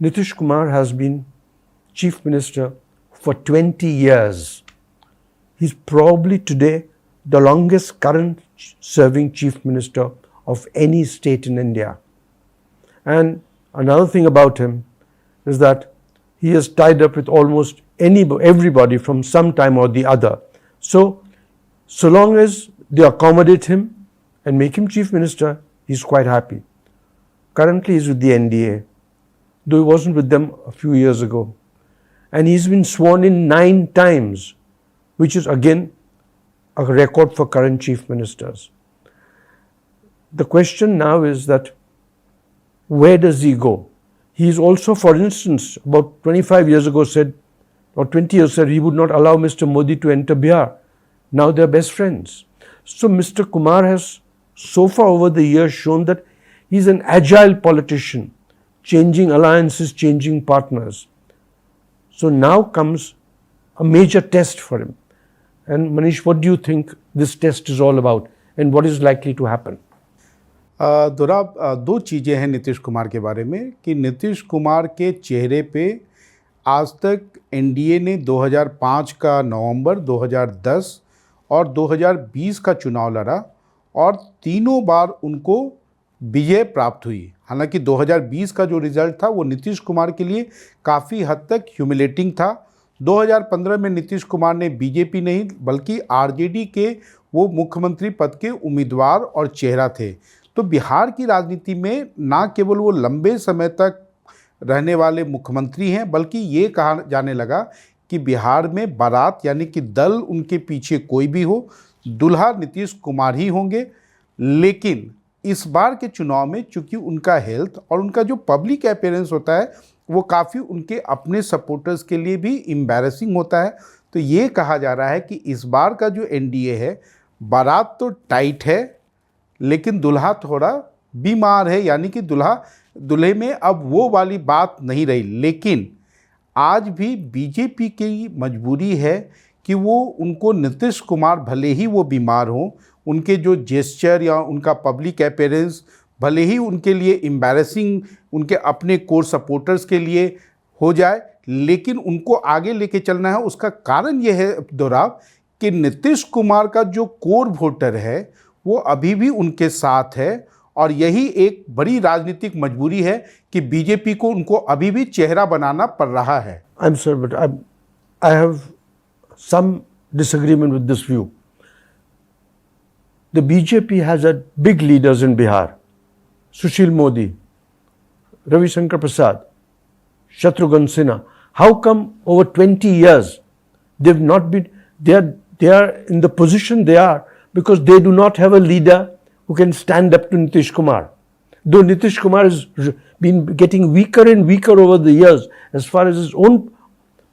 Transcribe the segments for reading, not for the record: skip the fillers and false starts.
Nitish Kumar has been Chief Minister for 20 years. He's probably today the longest current serving Chief Minister of any state in India. And another thing about him is that he is tied up with almost everybody from some time or the other. So long as they accommodate him and make him Chief Minister, he's quite happy. Currently he's with the NDA, though he wasn't with them a few years ago. And he's been sworn in 9 times, which is again a record for current Chief Ministers. The question now is that where does he go? He's also, for instance, about 25 years ago said, or 20 years said, he would not allow Mr. Modi to enter Bihar. Now they're best friends. So Mr. Kumar has so far over the years shown that he's an agile politician, changing alliances, changing partners. So now comes a major test for him. And Manish, what do you think this test is all about and what is likely to happen? Dorab, 2 चीज़ें हैं नीतीश कुमार के बारे में कि नीतीश कुमार के चेहरे पे आज तक एनडीए ने 2005 का नवंबर, 2010 और 2020 का चुनाव लड़ा और तीनों बार उनको विजय प्राप्त हुई। हालांकि 2020 का जो रिजल्ट था वो नीतीश कुमार के लिए काफ़ी हद तक ह्यूमिलेटिंग था। 2015 में नीतीश कुमार ने बीजेपी नहीं बल्कि आरजेडी के वो मुख्यमंत्री पद के उम्मीदवार और चेहरा थे। तो बिहार की राजनीति में ना केवल वो लंबे समय तक रहने वाले मुख्यमंत्री हैं बल्कि ये कहा जाने लगा कि बिहार में बारात यानी कि दल उनके पीछे कोई भी हो, दुल्हा नीतीश कुमार ही होंगे। लेकिन इस बार के चुनाव में चूंकि उनका हेल्थ और उनका जो पब्लिक अपीयरेंस होता है वो काफ़ी उनके अपने सपोर्टर्स के लिए भी एम्बैरेसिंग होता है। तो ये कहा जा रहा है कि इस बार का जो एनडीए है, बारात तो टाइट है लेकिन दुल्हा थोड़ा बीमार है, यानी कि दूल्हे में अब वो वाली बात नहीं रही। लेकिन आज भी बीजेपी की मजबूरी है कि वो उनको नीतीश कुमार भले ही वो बीमार हों, उनके जो जेस्चर या उनका पब्लिक अपीयरेंस भले ही उनके लिए एम्बैरेसिंग उनके अपने कोर सपोर्टर्स के लिए हो जाए, लेकिन उनको आगे लेके चलना है। उसका कारण ये है दोराब कि नीतीश कुमार का जो कोर वोटर है वो अभी भी उनके साथ है और यही एक बड़ी राजनीतिक मजबूरी है कि बीजेपी को उनको अभी भी चेहरा बनाना पड़ रहा है। I'm sorry, but I have some disagreement with this view. The BJP has had big leaders in Bihar: Sushil Modi, Ravi Shankar Prasad, Shatrughan Sinha. How come over 20 years they've not been? They are in the position they are because they do not have a leader who can stand up to Nitish Kumar. Though Nitish Kumar has been getting weaker and weaker over the years as far as his own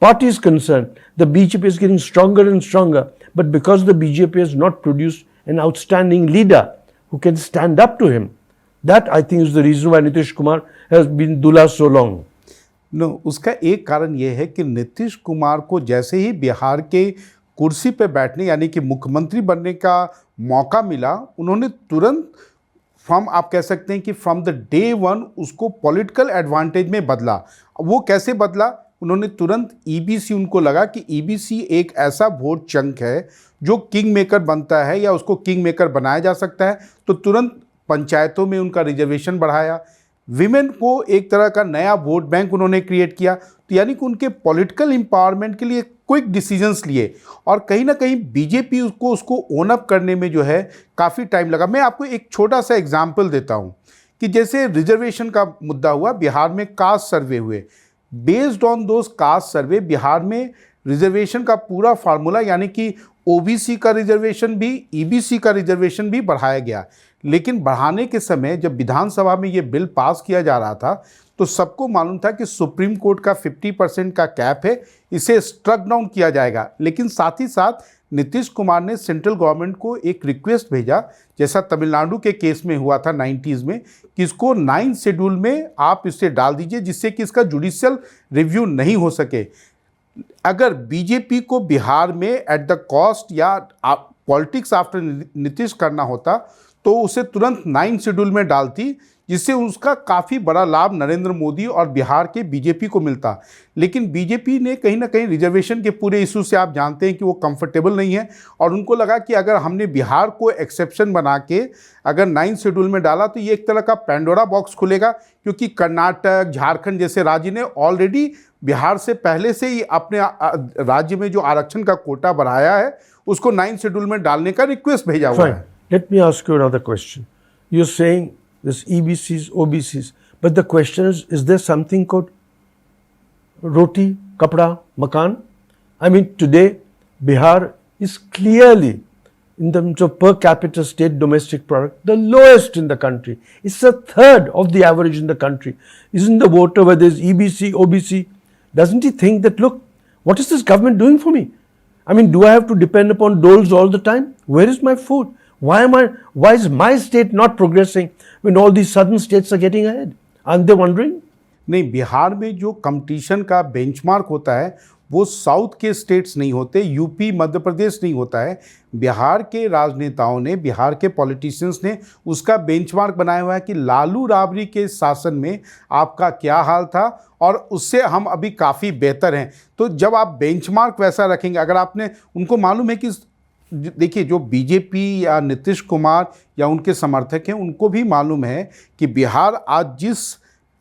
party is concerned, the BJP is getting stronger and stronger. But because the BJP has not produced an outstanding leader who can stand up to him, that I think is the reason why Nitish Kumar has been Dulha so long. No, उसका एक कारण ये है कि नीतीश कुमार को जैसे ही बिहार के कुर्सी पे बैठने यानी कि मुख्यमंत्री बनने का मौका मिला, उन्होंने तुरंत आप कह सकते हैं कि फ्रॉम द डे 1 उसको पॉलिटिकल एडवांटेज में बदला। वो कैसे बदला? उन्होंने तुरंत ईबीसी, उनको लगा कि ईबीसी एक ऐसा वोट चंक है जो किंग मेकर बनता है या उसको किंग मेकर बनाया जा सकता है। तो तुरंत पंचायतों में उनका रिजर्वेशन बढ़ाया, विमेन को एक तरह का नया वोट बैंक उन्होंने क्रिएट किया। तो यानी कि उनके पॉलिटिकल एम्पावरमेंट के लिए क्विक डिसीजंस लिए और कहीं ना कहीं बीजेपी उसको ओन अप करने में जो है काफ़ी टाइम लगा। मैं आपको एक छोटा सा एग्जांपल देता हूं कि जैसे रिजर्वेशन का मुद्दा हुआ, बिहार में कास्ट सर्वे हुए। बेस्ड ऑन दोज कास्ट सर्वे बिहार में रिजर्वेशन का पूरा फार्मूला यानी कि ओबीसी का रिजर्वेशन भी, ईबीसी का रिजर्वेशन भी बढ़ाया गया। लेकिन बढ़ाने के समय जब विधानसभा में ये बिल पास किया जा रहा था तो सबको मालूम था कि सुप्रीम कोर्ट का 50% का कैप है, इसे स्ट्रक डाउन किया जाएगा। लेकिन साथ ही साथ नीतीश कुमार ने सेंट्रल गवर्नमेंट को एक रिक्वेस्ट भेजा, जैसा तमिलनाडु के केस में हुआ था 90s में, कि इसको 9 शेड्यूल में आप इसे डाल दीजिए जिससे कि इसका जुडिशियल रिव्यू नहीं हो सके। अगर बीजेपी को बिहार में एट द कॉस्ट या पॉलिटिक्स आफ्टर नीतीश करना होता तो उसे तुरंत 9 शेड्यूल में डालती, जिससे उसका काफ़ी बड़ा लाभ नरेंद्र मोदी और बिहार के बीजेपी को मिलता। लेकिन बीजेपी ने कहीं ना कहीं रिजर्वेशन के पूरे इशू से आप जानते हैं कि वो कंफर्टेबल नहीं है, और उनको लगा कि अगर हमने बिहार को एक्सेप्शन बना के अगर 9 शेड्यूल में डाला तो ये एक तरह का पैंडोरा बॉक्स खुलेगा, क्योंकि कर्नाटक, झारखंड जैसे राज्य ने ऑलरेडी बिहार से पहले से ही अपने राज्य में जो आरक्षण का कोटा बढ़ाया है उसको 9 शेड्यूल में डालने का रिक्वेस्ट भेजा हुआ है। Let me ask you another question. You're saying this EBCs, OBCs, but the question is there something called roti, kapda, makan? I mean, today Bihar is clearly, in terms of per capita state domestic product, the lowest in the country. It's a third of the average in the country. Isn't the voter, whether it's EBC, OBC, doesn't he think that, look, what is this government doing for me? I mean, do I have to depend upon doles all the time? Where is my food? Why is my state not progressing when all these southern states are getting ahead? Aren't they wondering? नहीं, बिहार में जो competition का benchmark होता है वो south के states नहीं होते, यूपी मध्य प्रदेश नहीं होता है। बिहार के राजनेताओं ने, बिहार के पॉलिटिशियंस ने उसका बेंचमार्क बनाया हुआ है कि लालू राबड़ी के शासन में आपका क्या हाल था और उससे हम अभी काफ़ी बेहतर हैं। तो जब आप बेंचमार्क वैसा रखेंगे, अगर आपने, उनको मालूम है कि देखिए जो बीजेपी या नीतीश कुमार या उनके समर्थक हैं उनको भी मालूम है कि बिहार आज जिस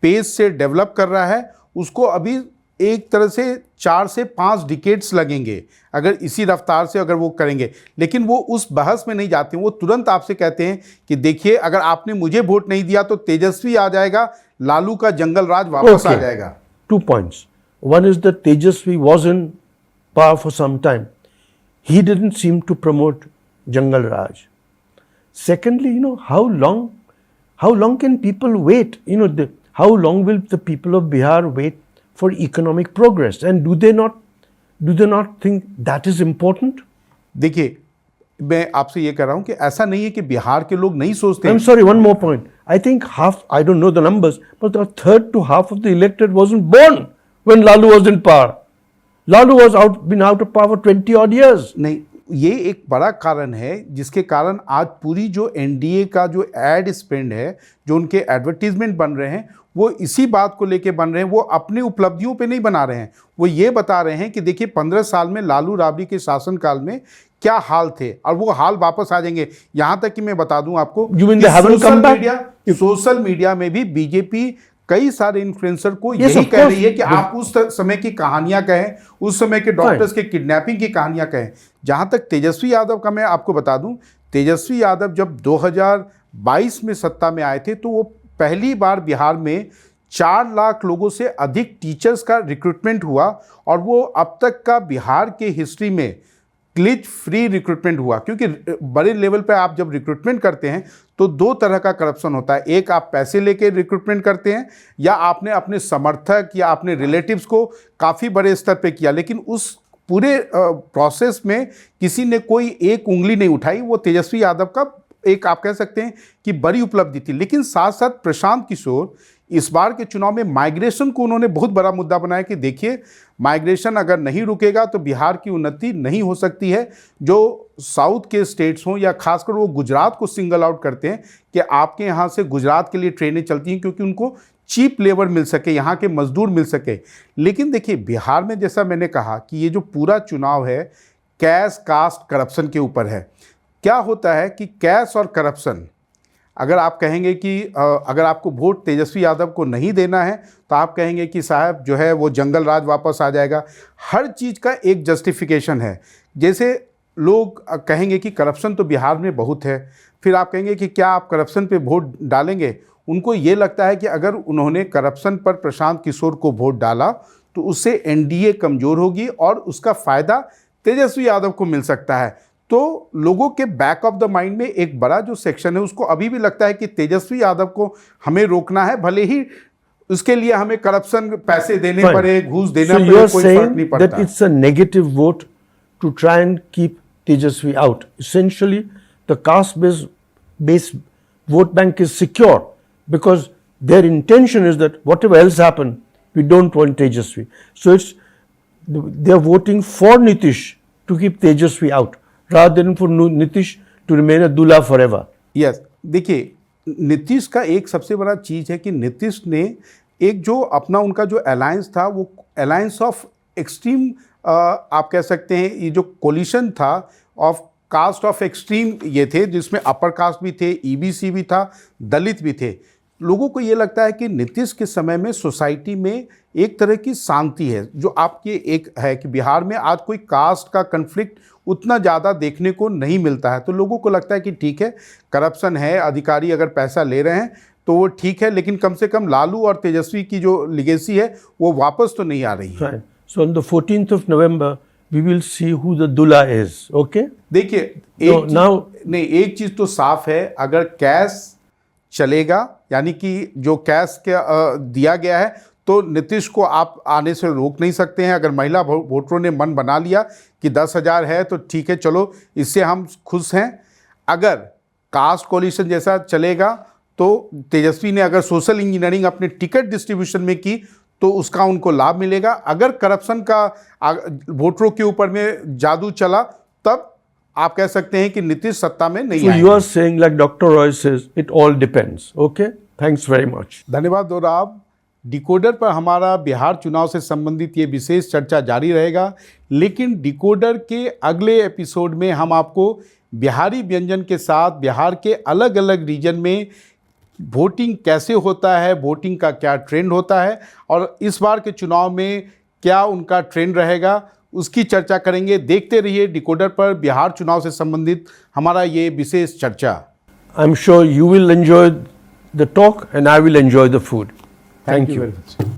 पेस से डेवलप कर रहा है उसको अभी एक तरह से 4 से 5 डिकेड्स लगेंगे अगर इसी रफ्तार से अगर वो करेंगे। लेकिन वो उस बहस में नहीं जाते, वो तुरंत आपसे कहते हैं कि देखिए अगर आपने मुझे वोट नहीं दिया तो तेजस्वी आ जाएगा, लालू का जंगल राज वापस आ जाएगा। 2 points. One is that Tejasvi was in power for some time. He didn't seem to promote Jangal Raj. Secondly, how long can people wait? How long will the people of Bihar wait for economic progress? And do they not think that is important? देखिए, मैं आपसे ये कह रहा हूं कि ऐसा नहीं है कि बिहार के लोग नहीं सोचते। I'm sorry, one more point. I think half, I don't know the numbers, but a third to half of the electorate wasn't born when Lalu was in power. Lalu was been out of power 20 odd years. नहीं, ये एक बड़ा कारण है जिसके कारण आज पूरी जो एनडीए का जो एड स्पेंड है, जो उनके एडवर्टीजमेंट बन रहे हैं, वो इसी बात को लेके बन रहे हैं। वो अपनी उपलब्धियों पे नहीं बना रहे हैं, वो ये बता रहे हैं कि देखिए 15 साल में लालू राबड़ी के शासनकाल में क्या हाल थे और वो हाल वापस आ जाएंगे। यहाँ तक कि मैं बता दूं आपको, सोशल मीडिया में भी बीजेपी कई सारे इन्फ्लुएंसर को यही कह रही है कि आप उस समय की कहानियां कहें, उस समय के डॉक्टर्स के किडनैपिंग की कहानियां कहें। जहां तक तेजस्वी यादव का मैं आपको बता दूं, तेजस्वी यादव जब 2022 में सत्ता में आए थे तो वो पहली बार बिहार में 4 लाख लोगों से अधिक टीचर्स का रिक्रूटमेंट हुआ और वो अब तक का बिहार के हिस्ट्री में ग्लिच फ्री रिक्रूटमेंट हुआ। क्योंकि बड़े लेवल पे आप जब रिक्रूटमेंट करते हैं तो 2 तरह का करप्शन होता है, एक आप पैसे लेके रिक्रूटमेंट करते हैं या आपने अपने समर्थक या अपने रिलेटिव्स को काफ़ी बड़े स्तर पे किया, लेकिन उस पूरे प्रोसेस में किसी ने कोई एक उंगली नहीं उठाई। वो तेजस्वी यादव का एक आप कह सकते हैं कि बड़ी उपलब्धि थी। लेकिन साथ साथ प्रशांत किशोर इस बार के चुनाव में माइग्रेशन को उन्होंने बहुत बड़ा मुद्दा बनाया कि देखिए माइग्रेशन अगर नहीं रुकेगा तो बिहार की उन्नति नहीं हो सकती है। जो साउथ के स्टेट्स हों या खासकर वो गुजरात को सिंगल आउट करते हैं कि आपके यहाँ से गुजरात के लिए ट्रेनें चलती हैं क्योंकि उनको चीप लेबर मिल सके, यहाँ के मजदूर मिल सके। लेकिन देखिए बिहार में जैसा मैंने कहा कि ये जो पूरा चुनाव है कैश कास्ट करप्शन के ऊपर है। क्या होता है कि कैश और करप्शन, अगर आप कहेंगे कि अगर आपको वोट तेजस्वी यादव को नहीं देना है तो आप कहेंगे कि साहब जो है वो जंगल राज वापस आ जाएगा। हर चीज़ का एक जस्टिफिकेशन है। जैसे लोग कहेंगे कि करप्शन तो बिहार में बहुत है, फिर आप कहेंगे कि क्या आप करप्शन पे वोट डालेंगे। उनको ये लगता है कि अगर उन्होंने करप्शन पर प्रशांत किशोर को वोट डाला तो उससे एनडीए कमज़ोर होगी और उसका फ़ायदा तेजस्वी यादव को मिल सकता है। तो लोगों के बैक ऑफ द माइंड में एक बड़ा जो सेक्शन है उसको अभी भी लगता है कि तेजस्वी यादव को हमें रोकना है, भले ही उसके लिए हमें करप्शन पैसे देने पड़े, घूस देना पड़े, कोई फर्क नहीं पड़ता। That it's a negative vote to try and keep Tejasvi out. Essentially, the caste-based vote bank is secure because their intention is that whatever else happen, we don't want Tejasvi. So they're voting for Nitish to keep Tejasvi out, rather than for Nitish to remain a dulha forever. Yes. देखिए, नीतीश का एक सबसे बड़ा चीज़ है कि नीतीश ने एक जो अपना उनका जो अलायंस था वो अलायंस ऑफ एक्सट्रीम, आप कह सकते हैं ये जो कोलिशन था ऑफ कास्ट ऑफ एक्सट्रीम ये थे, जिसमें अपर कास्ट भी थे, ईबीसी भी था, दलित भी थे। लोगों को ये लगता है कि नीतीश के समय में सोसाइटी में एक तरह की शांति है, जो आपके एक है कि बिहार में आज कोई कास्ट का कन्फ्लिक्ट उतना ज़्यादा देखने को नहीं मिलता है। तो लोगों को लगता है कि ठीक है, करप्शन है, अधिकारी अगर पैसा ले रहे हैं तो वो ठीक है, लेकिन कम से कम लालू और तेजस्वी की जो लिगेसी है वो वापस तो नहीं आ रही है। Right. So on the 14th of November, we will see who the Dullah is. Okay? देखिए, एक चीज़ तो साफ है, अगर कैश चलेगा, यानी कि जो कैश के दिया गया है, तो नीतीश को आप आने से रोक नहीं सकते हैं। अगर महिला वोटरों ने मन बना लिया कि 10,000 है तो ठीक है, चलो इससे हम खुश हैं। अगर कास्ट कोलिशन जैसा चलेगा तो तेजस्वी ने अगर सोशल इंजीनियरिंग अपने टिकट डिस्ट्रीब्यूशन में की तो उसका उनको लाभ मिलेगा। अगर करप्शन का वोटरों के ऊपर में जादू चला तब आप कह सकते हैं कि नीतीश सत्ता में नहीं आएंगे। So you are saying, like Dr. Roy says, it all depends. Okay? Thanks very much. धन्यवाद दोराब। डिकोडर पर हमारा बिहार चुनाव से संबंधित ये विशेष चर्चा जारी रहेगा, लेकिन डिकोडर के अगले एपिसोड में हम आपको बिहारी व्यंजन के साथ बिहार के अलग अलग रीजन में वोटिंग कैसे होता है, वोटिंग का क्या ट्रेंड होता है और इस बार के चुनाव में क्या उनका ट्रेंड रहेगा, उसकी चर्चा करेंगे। देखते रहिए डिकोडर पर बिहार चुनाव से संबंधित हमारा ये विशेष चर्चा। I'm sure you will enjoy the talk and I will enjoy the food. Thank you. very much.